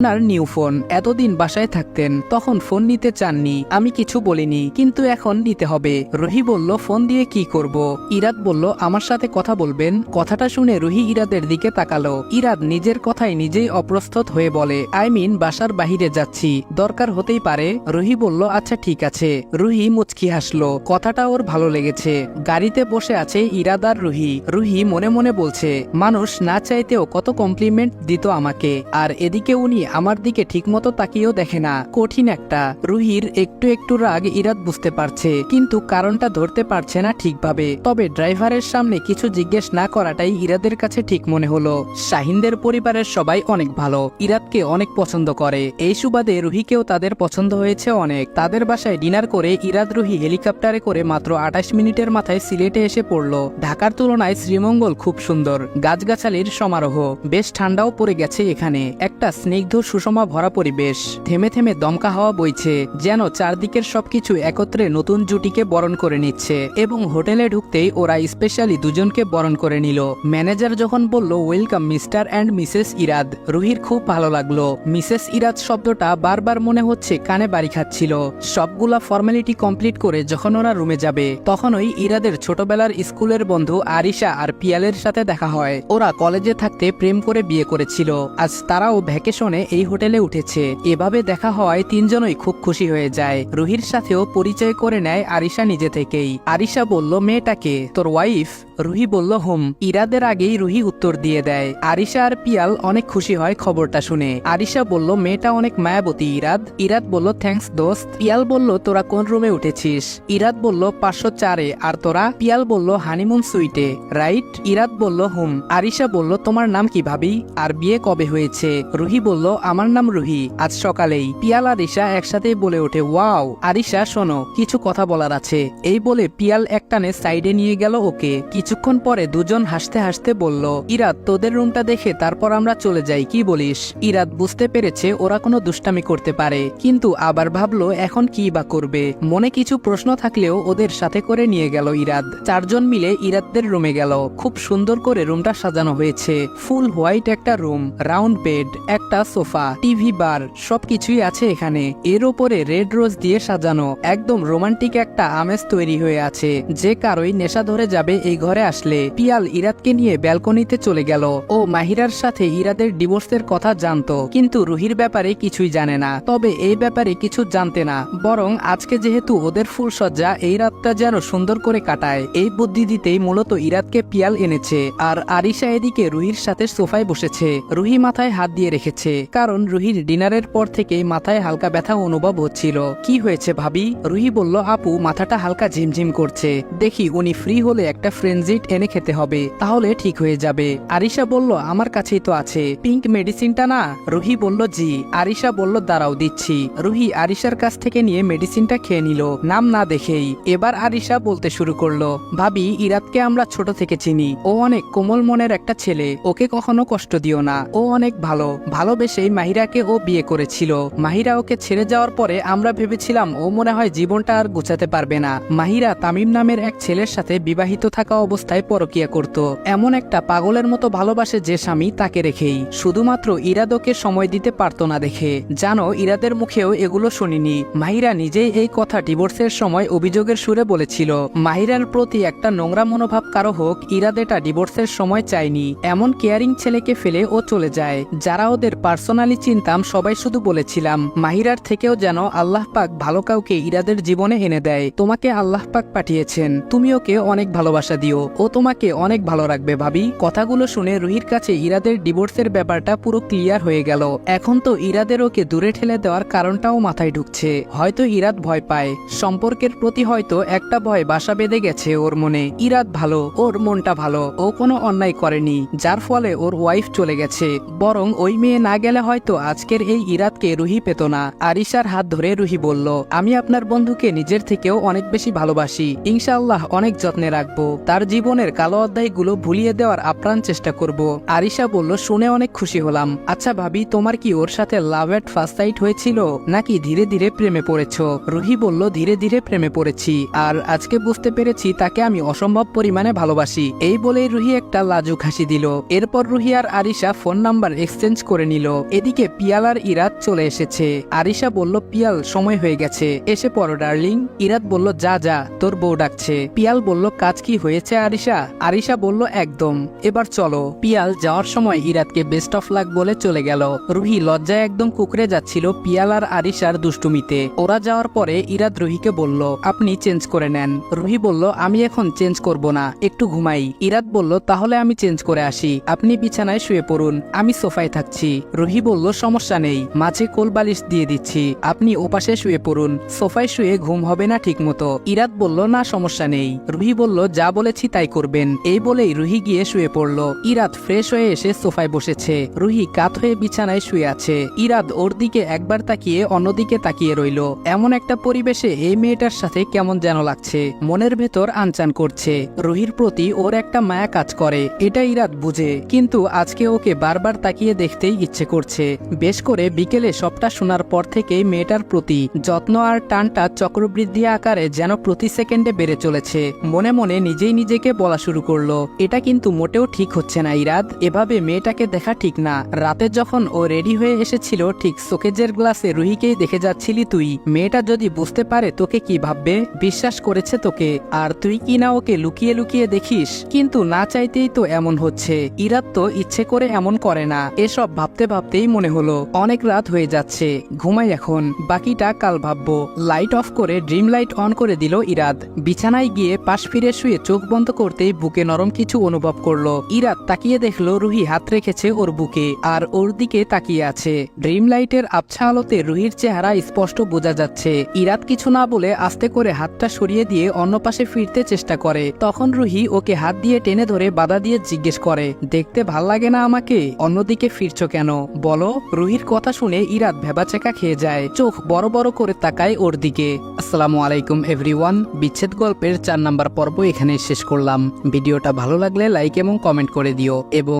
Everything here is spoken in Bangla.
আপনার নিউ ফোন, এতদিন বাসায় থাকতেন তখন ফোন নিতে চাননি, আমি কিছু বলিনি, কিন্তু এখন নিতে হবে। রুহি বলল, ফোন দিয়ে কি করব? ইরাদ বলল, আমার সাথে কথা বলবেন। কথাটা শুনে রুহি ইরাদের দিকে তাকালো। ইরাদ নিজের কথায় নিজেই অপ্রস্তুত হয়ে বলে, বাসার বাহিরে যাচ্ছি, দরকার হতেই পারে। রুহি বলল, আচ্ছা ঠিক আছে। রুহি মুচকি হাসলো, কথাটা ওর ভালো লেগেছে। গাড়িতে বসে আছে ইরাদ আর রুহি। রুহি মনে মনে বলছে, মানুষ না চাইতেও কত কমপ্লিমেন্ট দিত আমাকে, আর এদিকে উনি আমার দিকে ঠিকমতো তাকিয়েও দেখে না। কঠিন একটা। রুহির একটু একটু রাগ ইরাদ বুঝতে পারছে, কিন্তু কারণটা ধরতে পারছে না ঠিকভাবে। তবে ড্রাইভারের সামনে কিছু জিজ্ঞেস না করাটাই ইরাদের কাছে ঠিক মনে হলো। শাহিনদের পরিবারের সবাই অনেক ভালো, ইরাদকে অনেক পছন্দ করে। এই সুবাদে রুহিকেও তাদের পছন্দ হয়েছে অনেক। তাদের বাসায় ডিনার করে ইরাদ রুহি হেলিকপ্টারে করে মাত্র 28 মিনিটের মাথায় সিলেটে এসে পড়ল। ঢাকার তুলনায় শ্রীমঙ্গল খুব সুন্দর, গাছগাছালির সমারোহ, বেশ ঠান্ডাও পড়ে গেছে এখানে। একটা স্নিগ্ধ সুষমা ভরা পরিবেশ, থেমে থেমে দমকা হাওয়া বইছে, যেন চারদিকের সবকিছু একত্রে নতুন জুটিকে বরণ করে নিচ্ছে। এবং হোটেলে ঢুকতেই ওরা স্পেশালি দুজনকে বরণ করে নিল। ম্যানেজার যখন বলল, welcome mister and Mrs Irad, রুহির খুব ভালো লাগলো। মিসেস ইরাদ শব্দটা বারবার মনে হচ্ছে কানে বাড়ি খাচ্ছিল। সবগুলা ফর্মালিটি কমপ্লিট করে যখন ওরা রুমে যাবে, তখনই ইরাদের ছোটবেলার স্কুলের বন্ধু আরিশা আর পিয়ালের সাথে দেখা হয়। ওরা কলেজে থাকতে প্রেম করে বিয়ে করেছিল, আজ তারাও ভ্যাকেশনে এই হোটেলে উঠেছে। এভাবে দেখা হওয়ায় তিনজনই খুব খুশি হয়ে যায়। রুহির সাথেও পরিচয় করে নেয় আরিশা নিজে থেকেই। আরিশা বলল, মেয়েটাকে তোর ওয়াইফ? রুহি বলল, হুম। ইরাদের আগেই রুহি উত্তর দিয়ে দেয়। আরিশা আর পিয়াল অনেক খুশি হয় খবরটা শুনে। আরিশা বলল, মেয়েটা অনেক মায়াবতী ইরাদ। ইরাদ বলল, থ্যাঙ্কস দোস্ত। পিয়াল বলল, তোরা কোন রুমে উঠেছিস? ইরাদ বলল, 504-এ। আর তোরা? পিয়াল বলল, হানিমুন সুইটে। রাইট? ইরাদ বলল, হুম। আরিশা বলল, তোমার নাম কি ভাবি? আর বিয়ে কবে হয়েছে? রুহি বলল, আমার নাম রুহি, আজ সকালেই। পিয়াল আর আরিশা একসাথেই বলে ওঠে, ওয়াও। আরিশা, শোনো, কিছু কথা বলার আছে। এই বলে পিয়াল একটানে সাইডে নিয়ে গেল ওকে। কিছুক্ষণ পরে দুজন হাসতে হাসতে বলল, ইরাদ, তোদের রুমটা দেখে তারপর আমরা চলে যাই, কি বলিস? ইরাদ বুঝতে পেরেছে ওরা কোনো দুষ্টামি করতে পারে, কিন্তু আবার ভাবলো এখন কি বা করবে। মনে কিছু প্রশ্ন থাকলেও ওদের সাথে করে নিয়ে গেল ইরাদ। চারজন মিলে ইরাদদের রুমে গেল। খুব সুন্দর করে রুমটা সাজানো হয়েছে। ফুল হোয়াইট একটা রুম, রাউন্ড বেড, একটা সোফা, টিভি, বার, সবকিছুই আছে এখানে। এর ওপরে রেড রোজ দিয়ে সাজানো, একদম রোমান্টিক একটা আমেজ তৈরি হয়ে আছে। যে কারোই নেশা ধরে যাবে এই ঘরে আসলে। পিয়াল ইরাদকে নিয়ে ব্যালকনিতে চলে গেল। ও মাহিরার সাথে ইরাদের ডিভোর্সের কথা জানতো, কিন্তু রুহির ব্যাপারে কিছুই জানে না। তবে এই ব্যাপারে কিছু জানতে না, বরং আজকে যেহেতু ওদের ফুলসজ্জা, এই রাতটা যেন সুন্দর করে কাটায়, এই বুদ্ধি দিতেই মূলত ইরাদকে পিয়াল এনেছে। আর আরিশা এদিকে রুহির সাথে সোফায় বসেছে। রুহি মাথায় হাত দিয়ে রেখেছে, কারণ রুহির ডিনারের পর থেকেই মাথায় হালকা ব্যথা অনুভব হচ্ছিল। কি হয়েছে ভাবি? রুহি বলল, আপু, মাথাটা হালকা ঝিমঝিম করছে, দেখি উনি ফ্রি হলে একটা ফ্রেঞ্জিট এনে খেতে হবে, তাহলে ঠিক হয়ে যাবে। আরিশা বলল, আমার কাছেই তো আছে, পিঙ্ক মেডিসিনটা না? রুহি বলল, জি। আরিশা বলল, দাঁড়াও দিচ্ছি। রুহি আরিশার কাছ থেকে নিয়ে মেডিসিনটা খেয়ে নিল, নাম না দেখেই। এবার আরিশা বলতে শুরু করলো, ভাবি, ইরাদকে আমরা ছোট থেকে চিনি, ও অনেক কোমল মনের একটা ছেলে, ওকে কখনো কষ্ট দিও না, ও অনেক ভালো। ভালোবেসেই মাহিরাকে ও বিয়ে করেছিল। মাহিরা ওকে ছেড়ে যাওয়ার পরে আমরা ভেবেছিলাম ও মনে হয় জীবনটা আর গুছাতে পারবে না। মাহিরা তামিম নামের এক ছেলের সাথে বিবাহিত থাকা অবস্থায় পরকিয়া করত। এমন একটা পাগলের মতো ভালোবাসে যে স্বামী, তাকে রেখেই। শুধুমাত্র ইরাদ ওকে সময় দিতে পারতো না দেখে। জানো, ইরাদের মুখেও এগুলো শুনিনি। মাহিরা নিজেই এই কথা ডিভোর্সের সময় অভিযোগের সুরে বলেছিল। মাহিরার প্রতি একটা নোংরা মনোভাব কারো হোক, ইরাদ এটা ডিভোর্সের সময় চায়নি। এমন কেয়ারিং ছেলেকে ফেলে ও চলে যায়। যারা ওদের পার্সোনালি চিনতাম সবাই শুধু বলেছিলাম, মাহিরার থেকেও যেন আল্লাহ পাক ভালো কাউকে ইরাদের জীবনে এনে দেয়। তোমাকে আল্লাহ পাক পাঠিয়েছেন, তুমি ওকে অনেক ভালোবাসা দিও, ও তোমাকে অনেক ভালো রাখবে ভাবি। কথাগুলো শুনে রুহির কাছে ইরাদের ডিভোর্সের ব্যাপারটা পুরো ক্লিয়ার হয়ে গেল। এখন তো ইরাদের ওকে দূরে ঠেলে দেওয়ার কারণটাও মাথায় ঢুকছে। হয়তো ইরাদ ভয় পায়, সম্পর্কের প্রতি হয়তো একটা ভয় বাসা বেঁধে গেছে ওর মনে। ইরাদ ভালো, ওর মনটা ভালো, ও কোনো অন্যায় করেনি, যার ফলে ওর ওয়াইফ চলে গেছে। বরং ওই মেয়ে না গেলে হয়তো আজকের এই ইরাদকে রুহি পেত না। আরিশার হাত ধরে রুহি বলল, আমি আপনার বন্ধুকে নিজের থেকেও অনেক বেশি ভালোবাসি, ইনশাআল্লাহ অনেক যত্নে রাখবো, তার জীবনের কালো অধ্যায়গুলো ভুলিয়ে দেওয়ার আপ্রাণ চেষ্টা করব। আরিশা বলল, শুনে অনেক খুশি হলাম। আচ্ছা ভাবি, তোমার কি ওর সাথে লাভ এট ফার্স্ট সাইট হয়েছিল, নাকি ধীরে ধীরে প্রেমে পড়েছ? রুহি বলল, ধীরে ধীরে প্রেমে পড়েছি, আর আজকে বুঝতে পেরেছি তাকে আমি অসম্ভব পরিমাণে ভালোবাসি। এই বলেই রুহি একটা লাজুক হাসি দিল। এরপর রুহি আর আরিশা ফোন নাম্বার এক্সচেঞ্জ করে নিল। এদিকে পিয়াল আর ইরাত চলে এসেছে। আরিশা বলল, পিয়াল সময় হয়ে গেছে, এসে পড়ো ডার্লিং। ইরাত বলল, যা যা, তোর বউ ডাকছে। পিয়াল বলল, কাজ কি হয়েছে আরিশা? আরিশা বলল, একদম, এবার চলো। পিয়াল যাওয়ার সময় ইরাতকে বেস্ট অফ লাক বলে চলে গেল। রুহি লজ্জায় একদম কুকড়ে যাচ্ছিল পিয়াল আর আরিশার দুষ্টুমিতে। ওরা যাওয়ার পরে ইরাত রুহিকে বলল, আপনি চেঞ্জ করে নেন। রুহি বলল, আমি এখন চেঞ্জ করব না, একটু ঘুমাই। ইরাত বলল, তাহলে আমি চেঞ্জ করে আসি, আপনি বিছানায় শুয়ে পড়ুন, আমি সোফায় থাকছি। রুহি বলল, সমস্যা নেই, মাঝে কোল বালিশ দিয়ে দিচ্ছি, আপনি ওপাশে শুয়ে পড়ুন, সোফায় শুয়ে ঘুম হবে না ঠিক মতো। ইরাত বলল, না সমস্যা নেই। রুহি বলল, যা বলেছি তাই করবেন। এই বলেই রুহি গিয়ে শুয়ে পড়ল। ইরাত ফ্রেশ হয়ে এসে সোফায় বসেছে। রুহি কাত হয়ে বিছানায় শুয়ে আছে। ইরাত ওর দিকে একবার তাকিয়ে অন্যদিকে তাকিয়ে রইল। এমন একটা পরিবেশে এই মেয়েটার সাথে কেমন যেন লাগছে, মনের ভেতর আনচান করছে। রুহির প্রতি ওর একটা মায়া কাজ করে, এটা ইরাত বুঝে, কিন্তু আজকে ওকে বারবার তাকিয়ে দেখতেই ইচ্ছে করছে। বেশ করে বিকেলে সবটা শোনার পর থেকেই মেয়েটার প্রতি যত্ন আর টানটা চক্রবৃদ্ধি আকারে যেন প্রতি সেকেন্ডে বেড়ে চলেছে। মনে মনে নিজেই নিজেকে বলা শুরু করলো, এটা কিন্তু মোটেও ঠিক হচ্ছে না ইরাত, এভাবে মেয়েটাকে দেখা ঠিক না। রাতে যখন ও রেডি হয়ে এসেছিল ঠিক শোকেজের গ্লাসে রুহিকেই দেখে যাচ্ছিলি তুই। মেয়েটা যদি বুঝতে পারে তোকে কি ভাববে? বিশ্বাস করেছে তোকে, আর তুই কি না ওকে লুকিয়ে লুকিয়ে দেখিস? কিন্তু না চাইতেই তো এমন হচ্ছে। ইরাত তো ইচ্ছে করে এমন করে না। এসব ভাবতে ভাবতেই মনে হলো অনেক রাত হয়ে যাচ্ছে, ঘুমাই এখন, বাকিটা কাল ভাববো। লাইট অফ করে ড্রিম লাইট অন করে দিল ইরাত। বিছানায় গিয়ে পাশ ফিরে শুয়ে চোখ বন্ধ করতেই বুকে নরম কিছু অনুভব করলো। ইরাত তাকিয়ে দেখলো রুহি হাত রেখেছে ওর বুকে আর ওর দিকে তাকিয়ে আছে। ড্রিম লাইটের আবছা আলোতে রুহির চেহারা স্পষ্ট বোঝা যাচ্ছে। ইরাত কিছু না বলে আস্তে করে হাতটা সরিয়ে দিয়ে অন্য পাশে ফিরতে চেষ্টা করে। তখন রুহি ওকে হাত দিয়ে টেনে ধরে বাধা দিয়ে জিজ্ঞেস করে, দেখতে ভাল লাগে না আমাকে? অন্যদিকে ফিরছো কেন বলো? রুহির কথা শুনে ইরাত ভেবাচেকা খেয়ে যায়, চোখ বড় বড় করে তাকায় ওর দিকে। আসসালামু আলাইকুম এভরিওয়ান, বিচ্ছেদ গল্পের 4 নাম্বার পর্ব এখানে শেষ করলাম। ভিডিওটা ভালো লাগলে লাইক এবং কমেন্ট করে দিও এবং